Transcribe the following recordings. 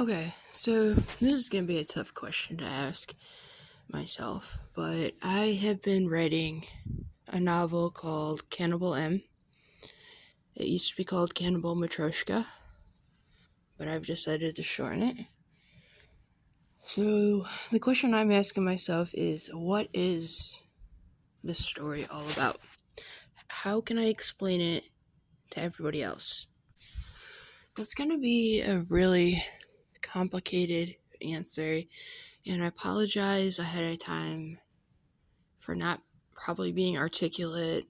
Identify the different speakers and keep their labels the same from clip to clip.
Speaker 1: Okay, so this is going to be a tough question to ask myself, but I have been writing a novel called Cannibal M. It used to be called Cannibal Matryoshka, but I've decided to shorten it. So the question I'm asking myself is, what is this story all about? How can I explain it to everybody else? That's going to be a really complicated answer, and I apologize ahead of time for not probably being articulate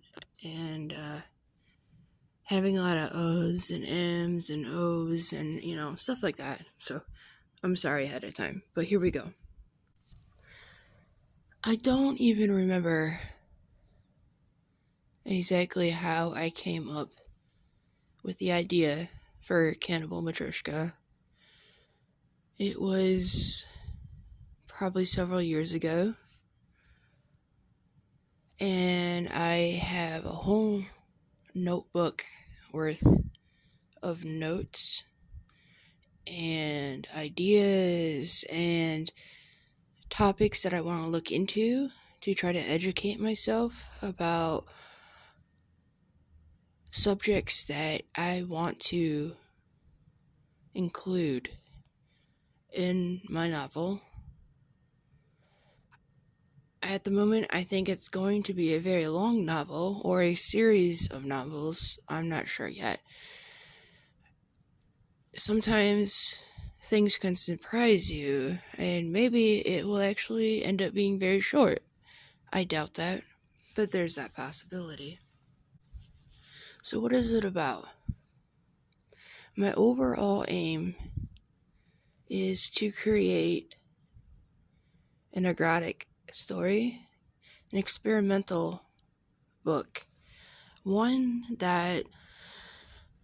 Speaker 1: and having a lot of O's and M's and O's and, stuff like that. So I'm sorry ahead of time, but here we go. I don't even remember exactly how I came up with the idea for Cannibal Matryoshka. It was probably several years ago, and I have a whole notebook worth of notes and ideas and topics that I want to look into to try to educate myself about subjects that I want to include in my novel. At the moment, I think it's going to be a very long novel or a series of novels. I'm not sure yet. Sometimes things can surprise you, and maybe it will actually end up being very short. I doubt that, but there's that possibility. So what is it about? My overall aim is to create an erotic story, an experimental book, one that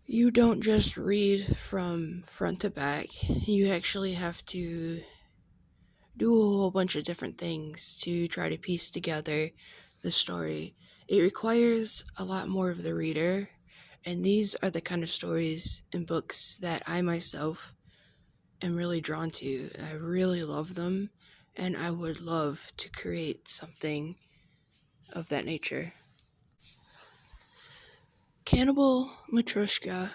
Speaker 1: you don't just read from front to back. You actually have to do a whole bunch of different things to try to piece together the story. It requires a lot more of the reader, and these are the kind of stories and books that I myself am really drawn to. I really love them, and I would love to create something of that nature. Cannibal Matryoshka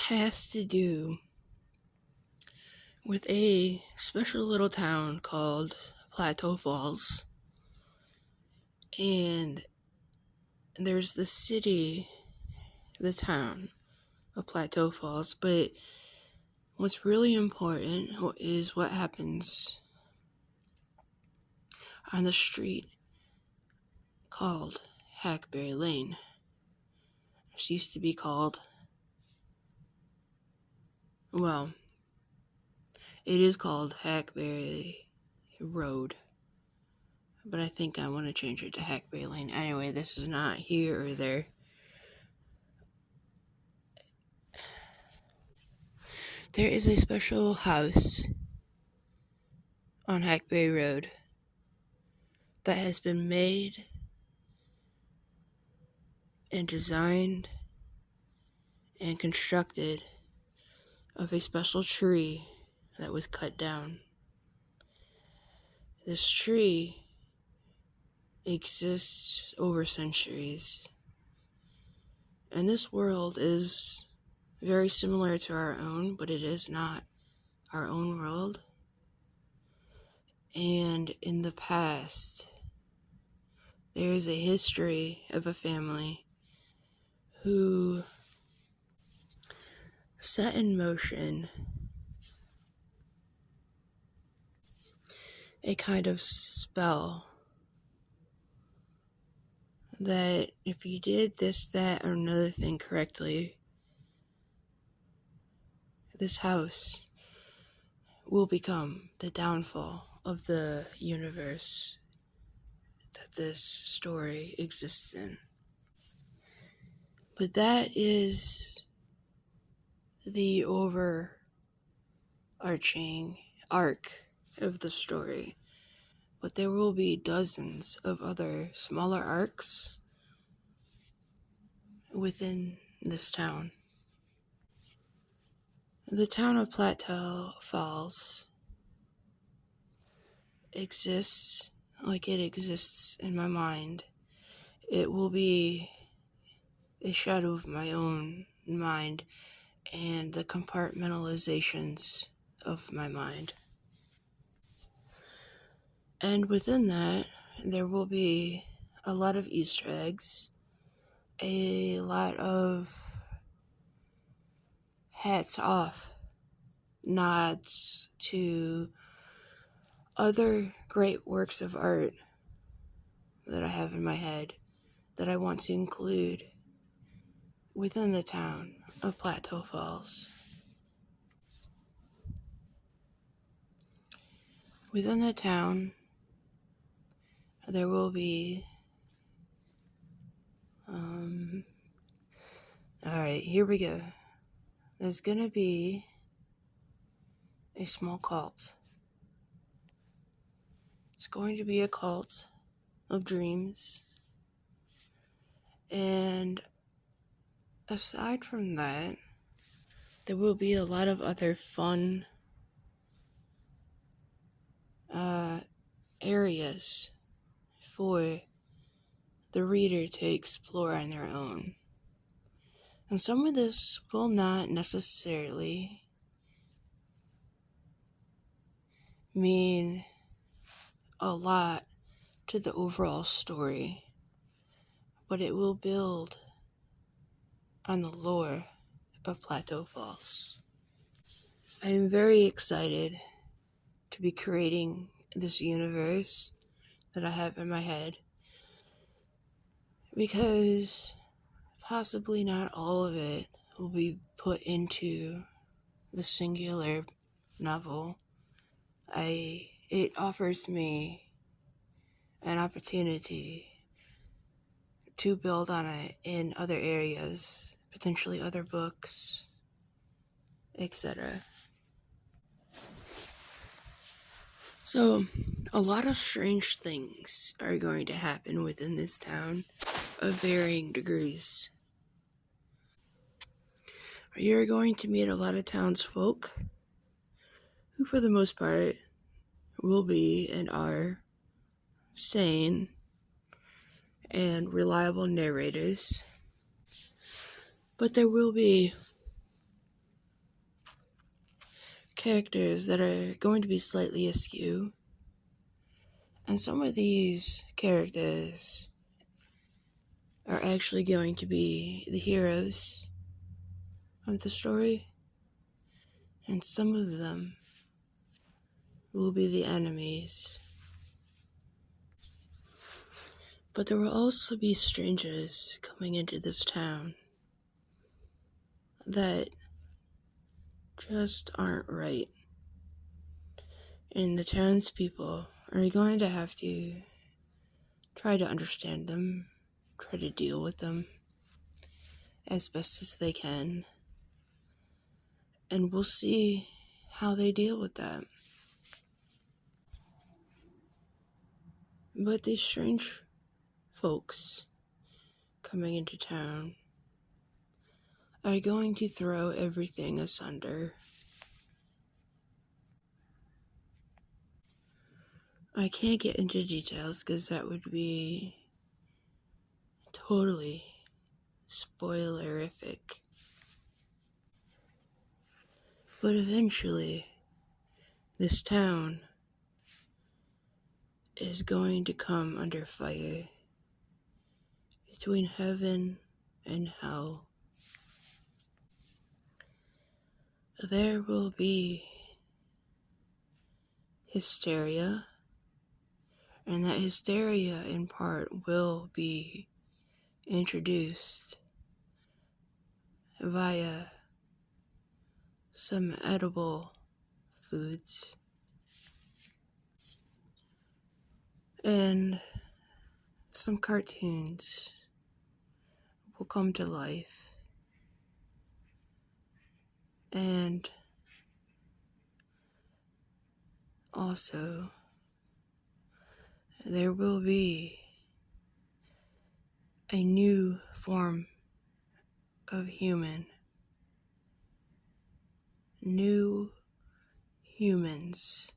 Speaker 1: has to do with a special little town called Plateau Falls. And there's the city, the town of Plateau Falls, but what's really important is what happens on the street called Hackberry Lane. It used to be called, well, it is called Hackberry Road, but I think I want to change it to Hackberry Lane. Anyway, this is not here or there. There is a special house on Hackberry Road that has been made and designed and constructed of a special tree that was cut down. This tree exists over centuries, and this world is very similar to our own, but it is not our own world. And in the past, there is a history of a family who set in motion a kind of spell that if you did this, that, or another thing correctly, this house will become the downfall of the universe that this story exists in. But that is the overarching arc of the story. But there will be dozens of other smaller arcs within this town. The town of Plateau Falls exists like it exists in my mind. It will be a shadow of my own mind and the compartmentalizations of my mind. And within that, there will be a lot of Easter eggs, a lot of hats off nods to other great works of art that I have in my head that I want to include within the town of Plateau Falls. Within the town, there will be, alright, here we go. There's gonna be a small cult. It's going to be a cult of dreams. And aside from that, there will be a lot of other fun areas for the reader to explore on their own. And some of this will not necessarily mean a lot to the overall story, but it will build on the lore of Plateau Falls. I am very excited to be creating this universe that I have in my head, because possibly not all of it will be put into the singular novel. It offers me an opportunity to build on it in other areas, potentially other books, etc. So, a lot of strange things are going to happen within this town of varying degrees. You're going to meet a lot of townsfolk who, for the most part, will be and are sane and reliable narrators. But there will be characters that are going to be slightly askew. And some of these characters are actually going to be the heroes of the story. And some of them will be the enemies. But there will also be strangers coming into this town that just aren't right. And the townspeople are going to have to try to understand them, try to deal with them as best as they can. And we'll see how they deal with that. But these strange folks coming into town are going to throw everything asunder. I can't get into details because that would be totally spoilerific. But eventually, this town is going to come under fire between heaven and hell. There will be hysteria, and that hysteria in part will be introduced via some edible foods. And some cartoons will come to life. And also, there will be a new form of human new humans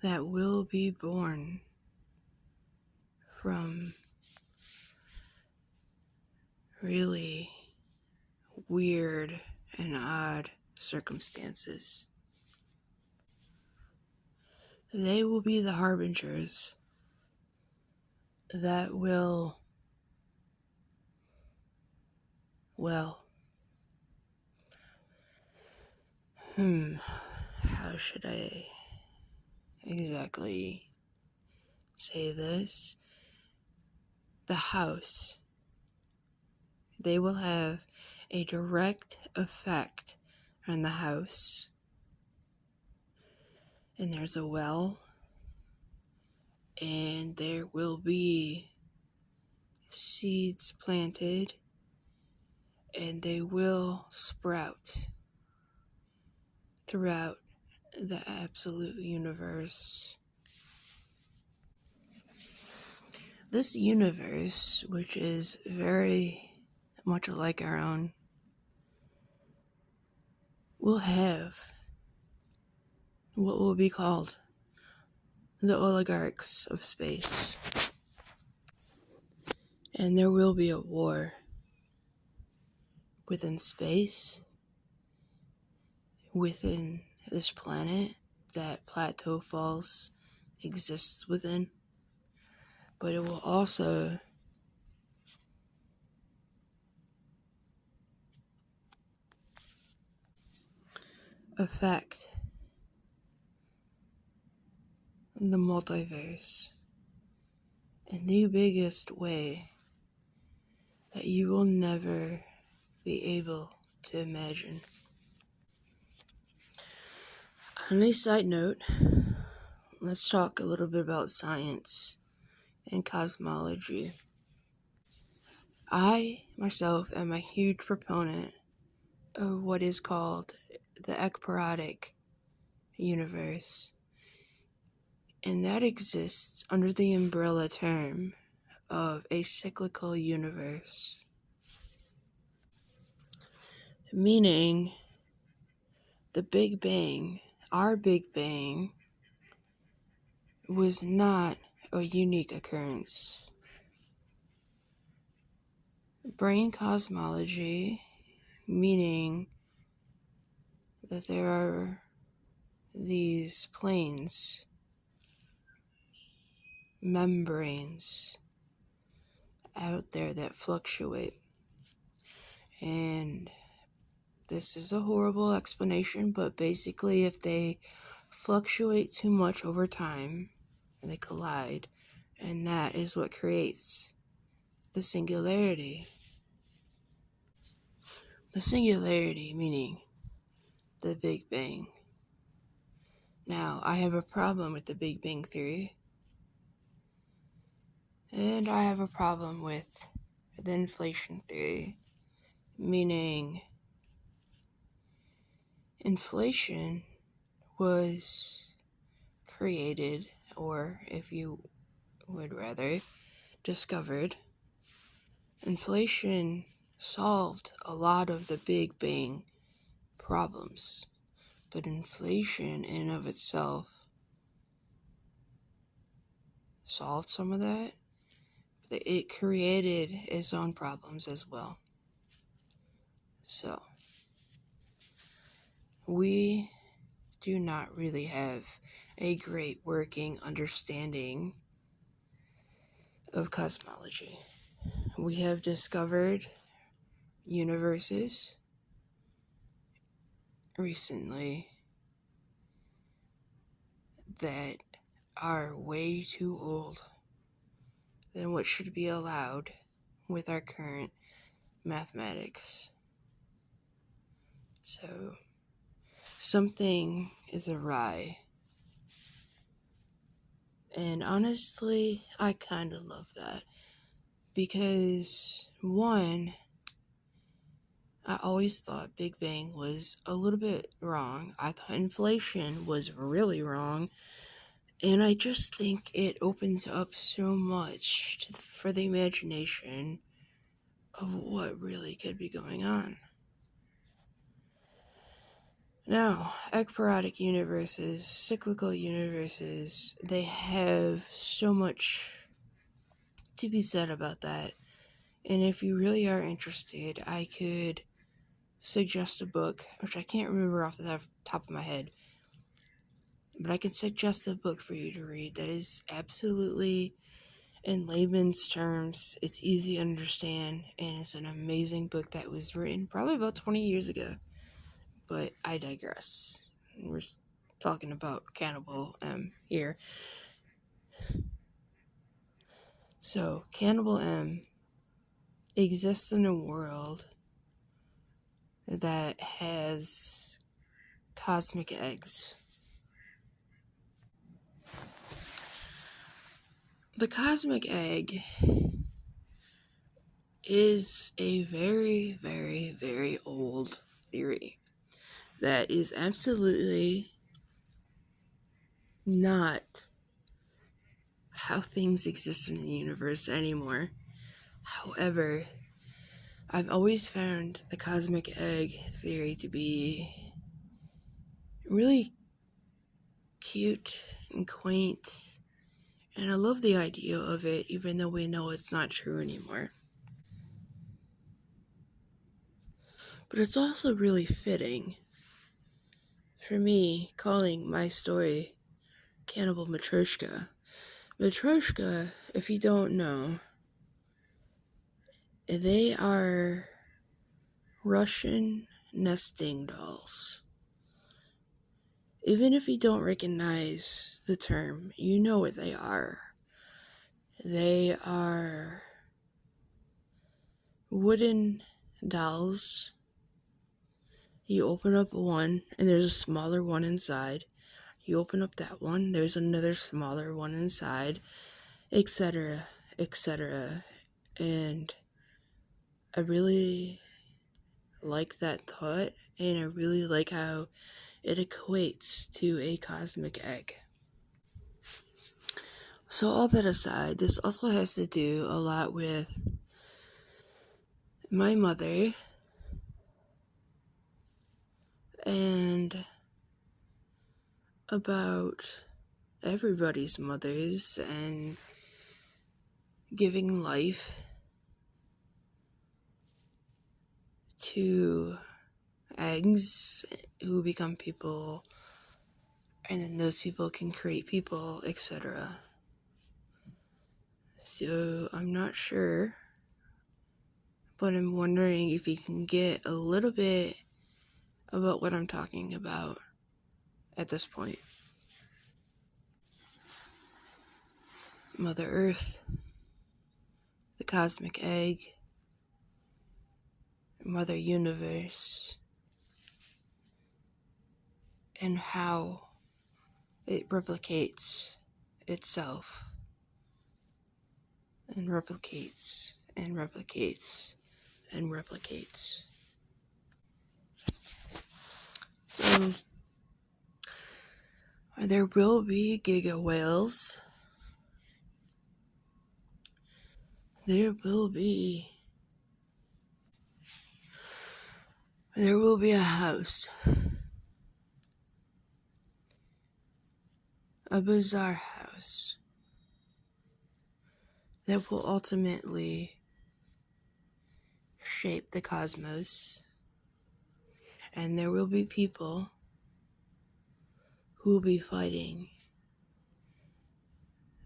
Speaker 1: that will be born from really weird and odd circumstances. They will be the harbingers that will, well, how should I exactly say this? The house. They will have a direct effect on the house. And there's a well, and there will be seeds planted, and they will sprout throughout the absolute universe. This universe, which is very much like our own, will have what will be called the oligarchs of space. And there will be a war within space, within this planet that Plateau Falls exists within. But it will also affect the multiverse in the biggest way that you will never be able to imagine. On a side note, let's talk a little bit about science and cosmology. I, myself, am a huge proponent of what is called the ekpyrotic universe, and that exists under the umbrella term of a cyclical universe, meaning the Big Bang, our Big Bang, was not a unique occurrence. Brain cosmology, meaning that there are these planes, membranes out there that fluctuate. And this is a horrible explanation, but basically if they fluctuate too much over time, they collide, and that is what creates the singularity. The singularity meaning the Big Bang. Now, I have a problem with the Big Bang Theory, and I have a problem with the inflation theory, meaning inflation was created, or if you would rather, discovered. Inflation solved a lot of the Big Bang problems, but inflation in and of itself solved some of that, but it created its own problems as well. So, we do not really have a great working understanding of cosmology. We have discovered universes recently that are way too old than what should be allowed with our current mathematics. So, something is awry. And honestly, I kind of love that. Because, one, I always thought Big Bang was a little bit wrong. I thought inflation was really wrong. And I just think it opens up so much for the imagination of what really could be going on. Now, ekpyrotic universes, cyclical universes, they have so much to be said about that. And if you really are interested, I could suggest a book, which I can't remember off the top of my head, but I can suggest a book for you to read that is absolutely, in layman's terms, it's easy to understand, and it's an amazing book that was written probably about 20 years ago. But I digress. We're talking about Cannibal M here. So, Cannibal M exists in a world that has cosmic eggs. The cosmic egg is a very, very, very old theory that is absolutely not how things exist in the universe anymore. However, I've always found the cosmic egg theory to be really cute and quaint, and I love the idea of it, even though we know it's not true anymore. But it's also really fitting for me calling my story Cannibal Matryoshka. Matryoshka, if you don't know, they are Russian nesting dolls. Even if you don't recognize the term, you know what they are. They are wooden dolls. You open up one, and there's a smaller one inside. You open up that one, there's another smaller one inside, etc., etc. And I really like that thought, and I really like how it equates to a cosmic egg. So all that aside, this also has to do a lot with my mother and about everybody's mothers and giving life to eggs who become people, and then those people can create people, etc. So I'm not sure, but I'm wondering if you can get a little bit about what I'm talking about at this point. Mother Earth, the cosmic egg, Mother Universe, and how it replicates itself, and replicates, and replicates, and replicates. So, there will be giga whales. There will be a house. A bizarre house that will ultimately shape the cosmos. And there will be people who will be fighting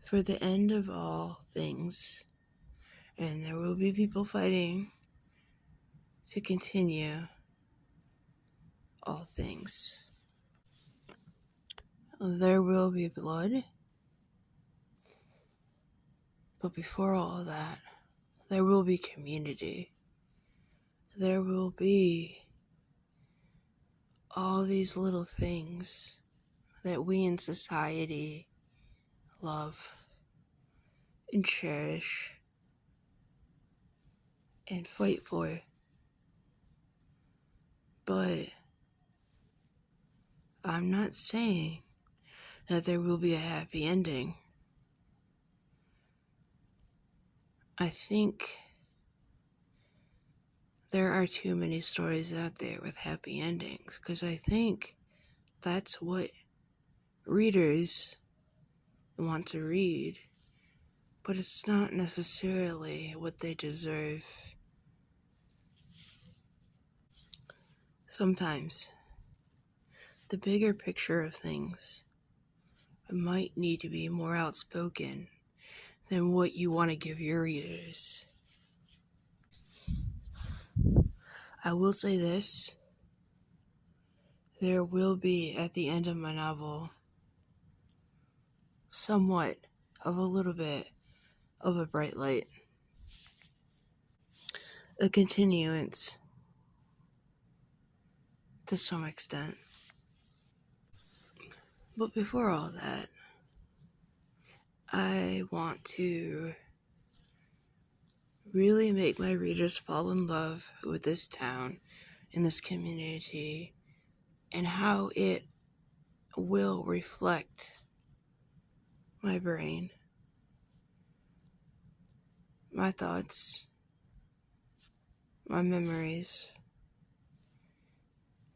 Speaker 1: for the end of all things. And there will be people fighting to continue all things. There will be blood. But before all that, there will be community. There will be all these little things that we in society love and cherish and fight for. But I'm not saying that there will be a happy ending. I think there are too many stories out there with happy endings, because I think that's what readers want to read, but it's not necessarily what they deserve. Sometimes, the bigger picture of things might need to be more outspoken than what you want to give your readers. I will say this. There will be, at the end of my novel, somewhat of a little bit of a bright light. A continuance, to some extent. But before all that, I want to really make my readers fall in love with this town and this community and how it will reflect my brain, my thoughts, my memories.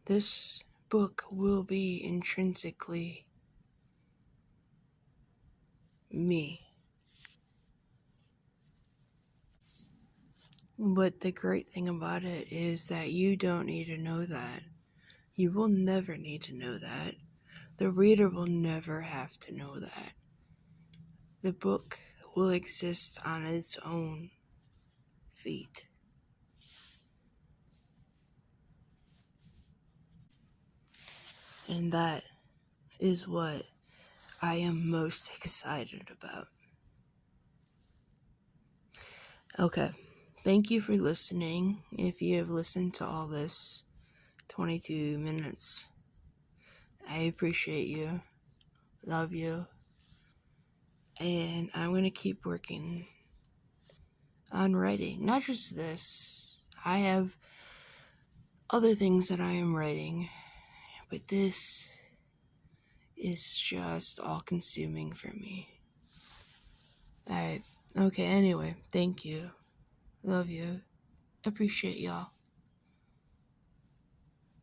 Speaker 1: This book will be intrinsically me. But the great thing about it is that you don't need to know that. You will never need to know that. The reader will never have to know that. The book will exist on its own feet. And that is what I am most excited about. Okay, thank you for listening. If you have listened to all this 22 minutes, I appreciate you, love you, and I'm going to keep working on writing. Not just this, I have other things that I am writing, but this is just all consuming for me. Alright, okay, anyway, thank you, love you, appreciate y'all,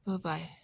Speaker 1: bye-bye.